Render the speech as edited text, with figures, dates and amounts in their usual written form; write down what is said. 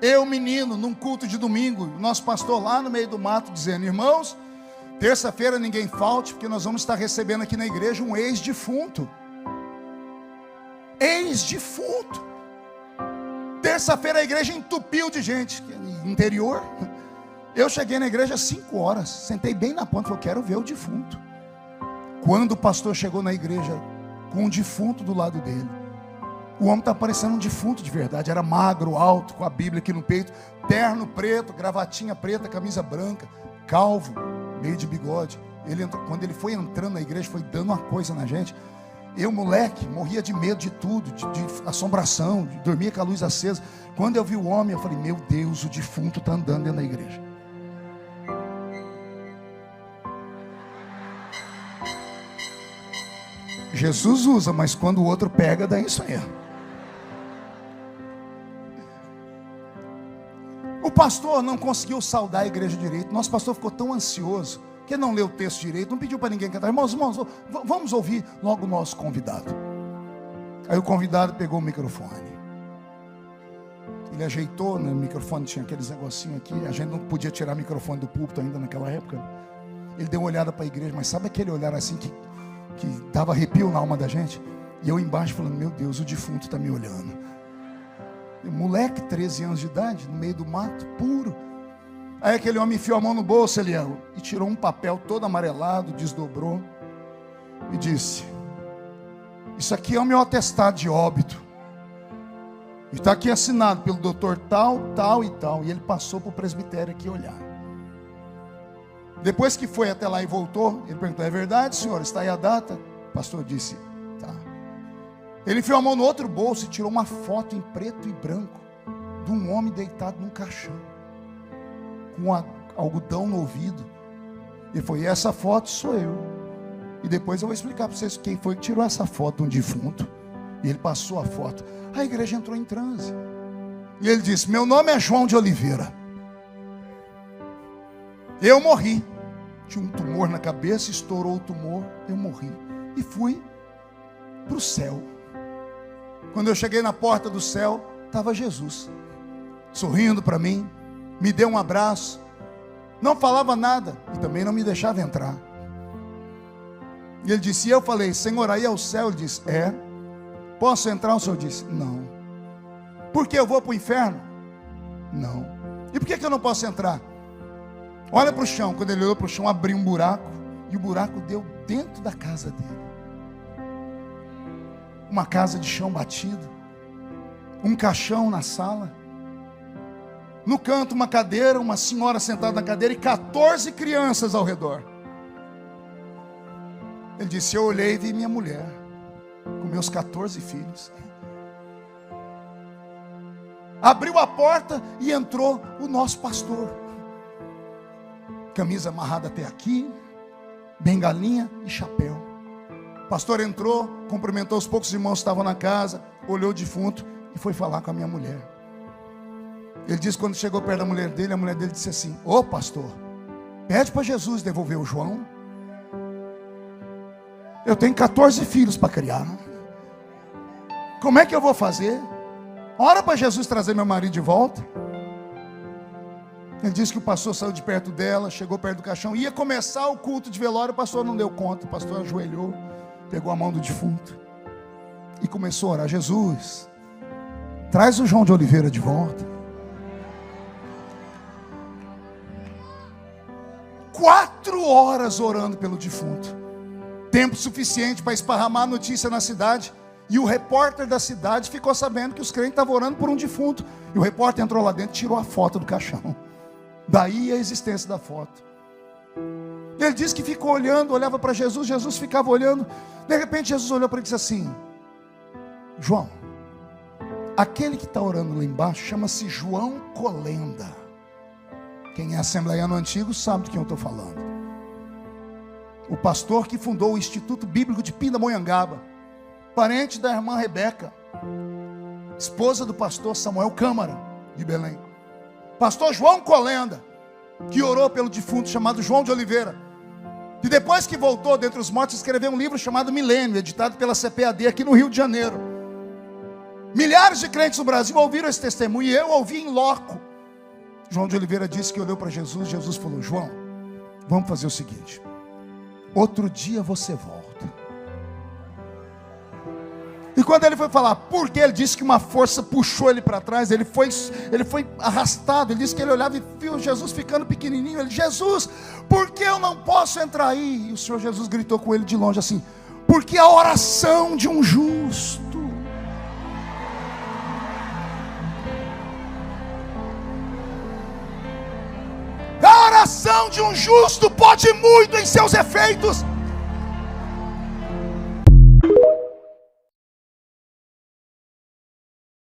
Eu, menino, num culto de domingo, o nosso pastor lá no meio do mato dizendo: irmãos, terça-feira ninguém falte, porque nós vamos estar recebendo aqui na igreja um ex-defunto. Ex-defunto. Terça-feira a igreja entupiu de gente. Interior. Eu cheguei na igreja às 5 horas, sentei bem na ponta, falei: quero ver o defunto. Quando o pastor chegou na igreja com um defunto do lado dele, o homem está parecendo um defunto de verdade. Era magro, alto, com a Bíblia aqui no peito, terno preto, gravatinha preta, camisa branca, calvo, meio de bigode. Quando ele foi entrando na igreja, foi dando uma coisa na gente. Eu, moleque, morria de medo de tudo, de assombração, de dormir com a luz acesa. Quando eu vi o homem, eu falei: meu Deus, o defunto está andando dentro da igreja. Jesus usa, mas quando o outro pega, dá isso aí. O pastor não conseguiu saudar a igreja direito. Nosso pastor ficou tão ansioso que não leu o texto direito, não pediu para ninguém cantar. Irmãos, vamos ouvir logo o nosso convidado. Aí o convidado pegou o microfone. Ele ajeitou, né? O microfone tinha aqueles negocinhos aqui. A gente não podia tirar o microfone do púlpito ainda naquela época. Ele deu uma olhada para a igreja, mas sabe aquele olhar assim que dava arrepio na alma da gente? E eu embaixo falando: meu Deus, o defunto está me olhando. Moleque, 13 anos de idade, no meio do mato, puro. Aí aquele homem enfiou a mão no bolso, Eliel, e tirou um papel todo amarelado, desdobrou e disse: isso aqui é o meu atestado de óbito. E está aqui assinado pelo doutor tal, tal e tal. E ele passou para o presbitério aqui olhar. Depois que foi até lá e voltou, ele perguntou: é verdade, senhor? Está aí a data? O pastor disse: tá. Ele enfiou a mão no outro bolso e tirou uma foto em preto e branco de um homem deitado num caixão, com algodão no ouvido. Ele falou: e essa foto sou eu. E depois eu vou explicar para vocês quem foi que tirou essa foto de um defunto. E ele passou a foto. A igreja entrou em transe. E ele disse: meu nome é João de Oliveira. Eu morri. Tinha um tumor na cabeça, estourou o tumor, eu morri. E fui para o céu. Quando eu cheguei na porta do céu, estava Jesus, sorrindo para mim, me deu um abraço, não falava nada e também não me deixava entrar. E ele disse, e eu falei: Senhor, aí é o céu? Ele disse: é. Posso entrar? O Senhor disse: não. Por que eu vou para o inferno? Não. E por que eu não posso entrar? Olha para o chão. Quando ele olhou para o chão, abriu um buraco, e o buraco deu dentro da casa dele. Uma casa de chão batido, um caixão na sala, no canto uma cadeira, uma senhora sentada na cadeira e 14 crianças ao redor. Ele disse: eu olhei e vi minha mulher com meus 14 filhos. Abriu a porta e entrou o nosso pastor, camisa amarrada até aqui, bengalinha e chapéu. O pastor entrou, cumprimentou os poucos irmãos que estavam na casa, olhou o defunto e foi falar com a minha mulher. Ele disse que quando chegou perto da mulher dele, a mulher dele disse assim: ô pastor, pede para Jesus devolver o João. Eu tenho 14 filhos para criar. Como é que eu vou fazer? Ora para Jesus trazer meu marido de volta. Ele disse que o pastor saiu de perto dela, chegou perto do caixão, ia começar o culto de velório, o pastor não deu conta. O pastor ajoelhou, pegou a mão do defunto e começou a orar: Jesus, traz o João de Oliveira de volta. 4 horas orando pelo defunto, tempo suficiente para esparramar a notícia na cidade. E o repórter da cidade ficou sabendo que os crentes estavam orando por um defunto. E o repórter entrou lá dentro e tirou a foto do caixão. Daí a existência da foto. Ele disse que ficou olhando, olhava para Jesus, Jesus ficava olhando. De repente Jesus olhou para ele e disse assim: João, aquele que está orando lá embaixo chama-se João Colenda. Quem é assembleiano antigo sabe de quem eu estou falando. O pastor que fundou o Instituto Bíblico de Pindamonhangaba, parente da irmã Rebeca, esposa do pastor Samuel Câmara, de Belém. Pastor João Colenda, que orou pelo defunto chamado João de Oliveira, que depois que voltou dentre os mortos, escreveu um livro chamado Milênio, editado pela CPAD aqui no Rio de Janeiro. Milhares de crentes no Brasil ouviram esse testemunho e eu ouvi em loco. João de Oliveira disse que olhou para Jesus. Jesus falou: João, vamos fazer o seguinte, outro dia você volta. E quando ele foi falar por quê, ele disse que uma força puxou ele para trás. Ele foi arrastado. Ele disse que ele olhava e viu Jesus ficando pequenininho. Ele: Jesus, por que eu não posso entrar aí? E o Senhor Jesus gritou com ele de longe assim: porque a oração de um justo, a oração de um justo pode muito em seus efeitos.